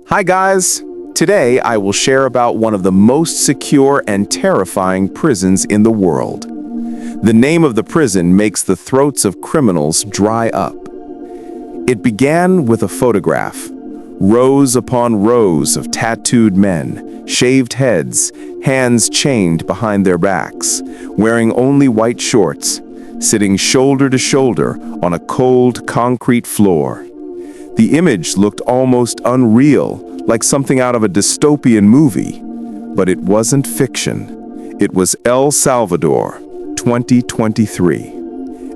Hi guys! Today I will share about one of the most secure and terrifying prisons in the world. The name of the prison makes the throats of criminals dry up. It began with a photograph. Rows upon rows of tattooed men, shaved heads, hands chained behind their backs, wearing only white shorts, sitting shoulder to shoulder on a cold concrete floor. The image looked almost unreal, like something out of a dystopian movie. But it wasn't fiction. It was El Salvador, 2023.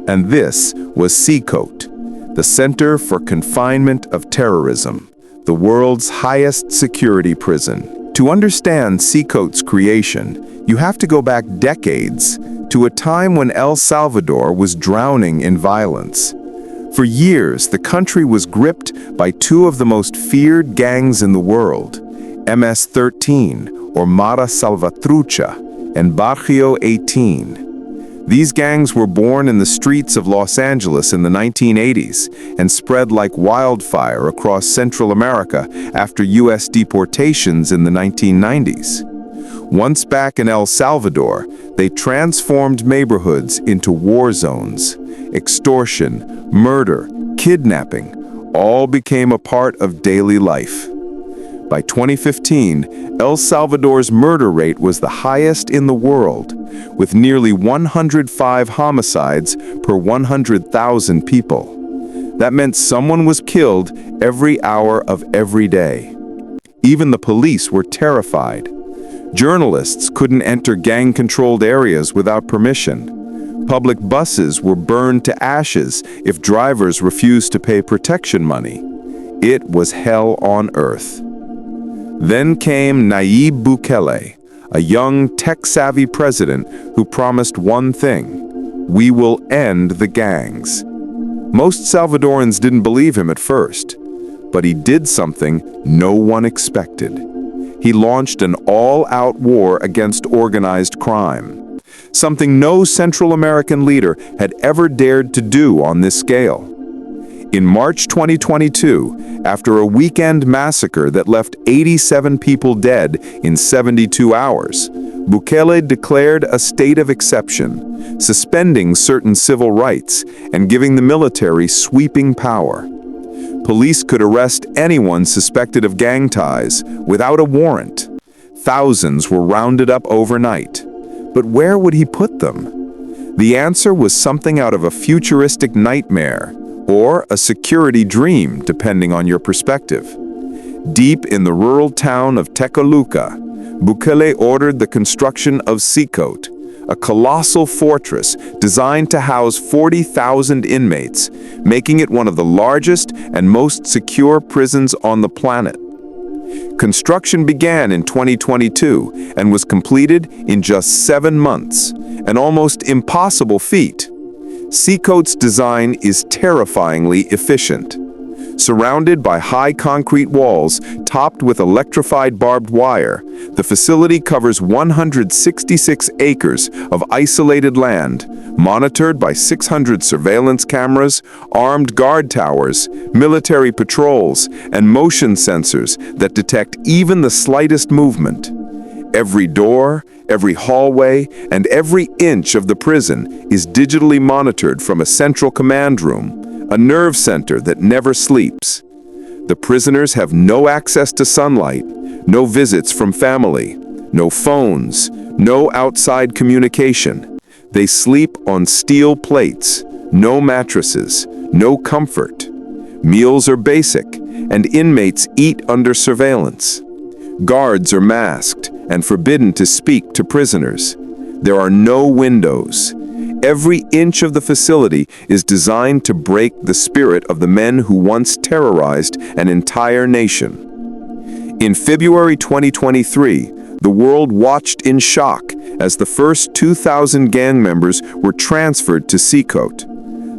And this was Cecot, the Center for Confinement of Terrorism, the world's highest security prison. To understand Cecot's creation, you have to go back decades to a time when El Salvador was drowning in violence. For years, the country was gripped by two of the most feared gangs in the world, MS-13, or Mara Salvatrucha, and Barrio 18. These gangs were born in the streets of Los Angeles in the 1980s and spread like wildfire across Central America after U.S. deportations in the 1990s. Once back in El Salvador, they transformed neighborhoods into war zones. Extortion, murder, kidnapping, all became a part of daily life. By 2015, El Salvador's murder rate was the highest in the world, with nearly 105 homicides per 100,000 people. That meant someone was killed every hour of every day. Even the police were terrified. Journalists couldn't enter gang-controlled areas without permission. Public buses were burned to ashes if drivers refused to pay protection money. It was hell on earth. Then came Nayib Bukele, a young, tech-savvy president who promised one thing: we will end the gangs. Most Salvadorans didn't believe him at first, but he did something no one expected. He launched an all-out war against organized crime, something no Central American leader had ever dared to do on this scale. In March 2022, after a weekend massacre that left 87 people dead in 72 hours, Bukele declared a state of exception, suspending certain civil rights and giving the military sweeping power. Police could arrest anyone suspected of gang ties without a warrant. Thousands were rounded up overnight. But where would he put them? The answer was something out of a futuristic nightmare or a security dream, depending on your perspective. Deep in the rural town of Tecoluca, Bukele ordered the construction of Cecot, a colossal fortress designed to house 40,000 inmates, making it one of the largest and most secure prisons on the planet. Construction began in 2022 and was completed in just 7 months, an almost impossible feat. Cecot's design is terrifyingly efficient. Surrounded by high concrete walls topped with electrified barbed wire, the facility covers 166 acres of isolated land, monitored by 600 surveillance cameras, armed guard towers, military patrols, and motion sensors that detect even the slightest movement. Every door, every hallway, and every inch of the prison is digitally monitored from a central command room, a nerve center that never sleeps. The prisoners have no access to sunlight, no visits from family, no phones, no outside communication. They sleep on steel plates, no mattresses, no comfort. Meals are basic, and inmates eat under surveillance. Guards are masked and forbidden to speak to prisoners. There are no windows. Every inch of the facility is designed to break the spirit of the men who once terrorized an entire nation. In February 2023, the world watched in shock as the first 2,000 gang members were transferred to Cecot.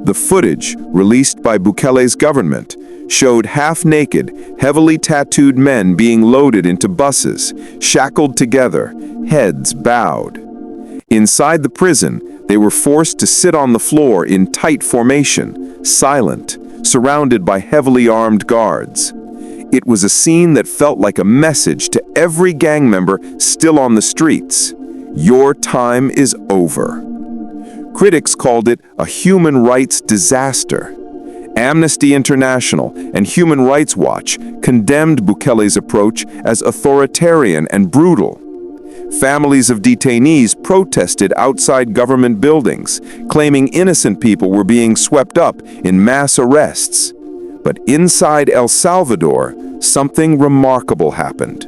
The footage, released by Bukele's government, showed half-naked, heavily tattooed men being loaded into buses, shackled together, heads bowed. Inside the prison, they were forced to sit on the floor in tight formation, silent, surrounded by heavily armed guards. It was a scene that felt like a message to every gang member still on the streets. Your time is over. Critics called it a human rights disaster. Amnesty International and Human Rights Watch condemned Bukele's approach as authoritarian and brutal. Families of detainees protested outside government buildings, claiming innocent people were being swept up in mass arrests. But inside El Salvador, something remarkable happened.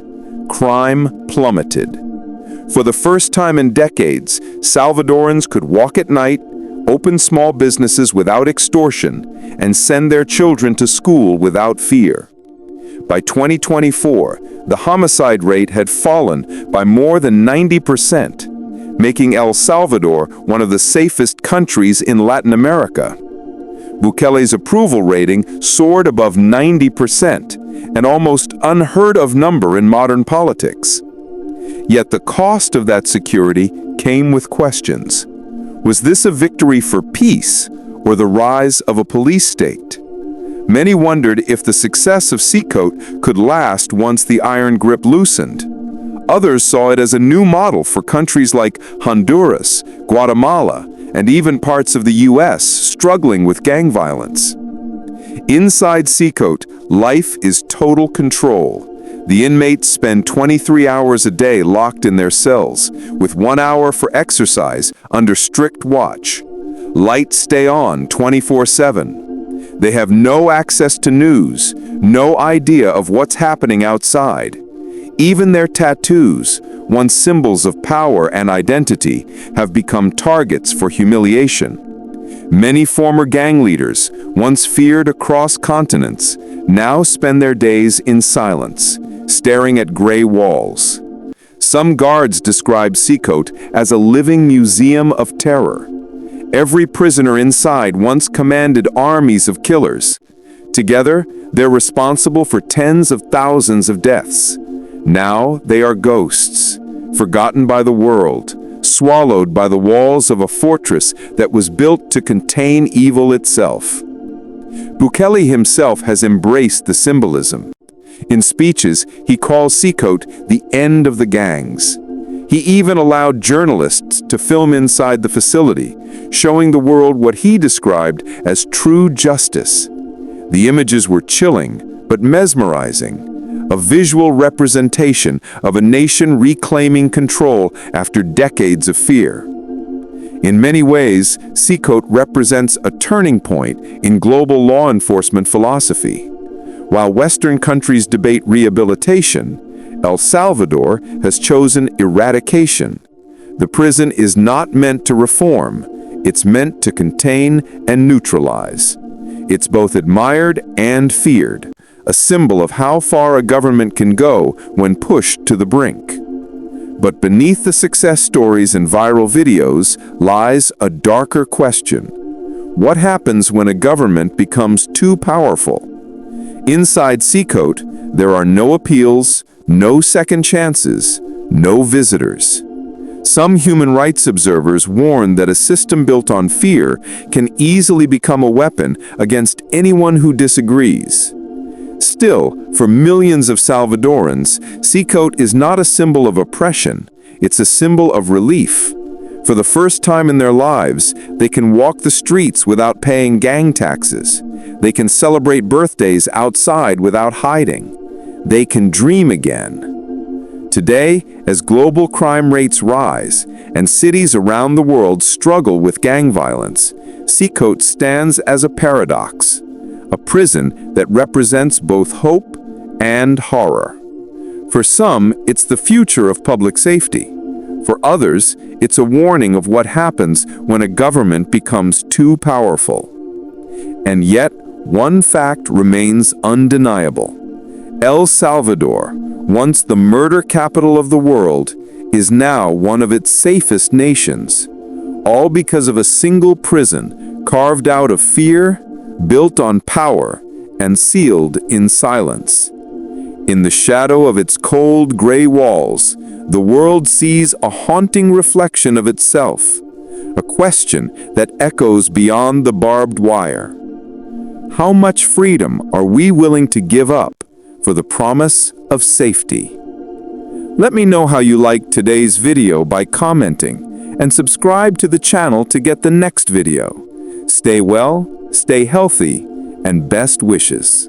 Crime plummeted. For the first time in decades, Salvadorans could walk at night, open small businesses without extortion, and send their children to school without fear. By 2024, the homicide rate had fallen by more than 90%, making El Salvador one of the safest countries in Latin America. Bukele's approval rating soared above 90%, an almost unheard-of number in modern politics. Yet the cost of that security came with questions. Was this a victory for peace or the rise of a police state? Many wondered if the success of Cecot could last once the iron grip loosened. Others saw it as a new model for countries like Honduras, Guatemala, and even parts of the U.S. struggling with gang violence. Inside Cecot, life is total control. The inmates spend 23 hours a day locked in their cells, with 1 hour for exercise under strict watch. Lights stay on 24/7. They have no access to news, no idea of what's happening outside. Even their tattoos, once symbols of power and identity, have become targets for humiliation. Many former gang leaders, once feared across continents, now spend their days in silence, staring at gray walls. Some guards describe Cecot as a living museum of terror. Every prisoner inside once commanded armies of killers. Together, they're responsible for tens of thousands of deaths. Now they are ghosts, forgotten by the world, swallowed by the walls of a fortress that was built to contain evil itself. Bukele himself has embraced the symbolism. In speeches, he calls Cecot the end of the gangs. He even allowed journalists to film inside the facility, showing the world what he described as true justice. The images were chilling, but mesmerizing, a visual representation of a nation reclaiming control after decades of fear. In many ways, Cecot represents a turning point in global law enforcement philosophy. While Western countries debate rehabilitation, El Salvador has chosen eradication. The prison is not meant to reform, it's meant to contain and neutralize. It's both admired and feared, a symbol of how far a government can go when pushed to the brink. But beneath the success stories and viral videos lies a darker question. What happens when a government becomes too powerful? Inside Cecot, there are no appeals, no second chances, no visitors. Some human rights observers warn that a system built on fear can easily become a weapon against anyone who disagrees. Still, for millions of Salvadorans, Cecot is not a symbol of oppression, it's a symbol of relief. For the first time in their lives, they can walk the streets without paying gang taxes. They can celebrate birthdays outside without hiding. They can dream again. Today, as global crime rates rise and cities around the world struggle with gang violence, Cecot stands as a paradox, a prison that represents both hope and horror. For some, it's the future of public safety. For others, it's a warning of what happens when a government becomes too powerful. And yet, one fact remains undeniable. El Salvador, once the murder capital of the world, is now one of its safest nations, all because of a single prison carved out of fear, built on power, and sealed in silence. In the shadow of its cold gray walls, the world sees a haunting reflection of itself, a question that echoes beyond the barbed wire. How much freedom are we willing to give up for the promise of safety. Let me know how you liked today's video by commenting, and subscribe to the channel to get the next video. Stay well, stay healthy, and best wishes.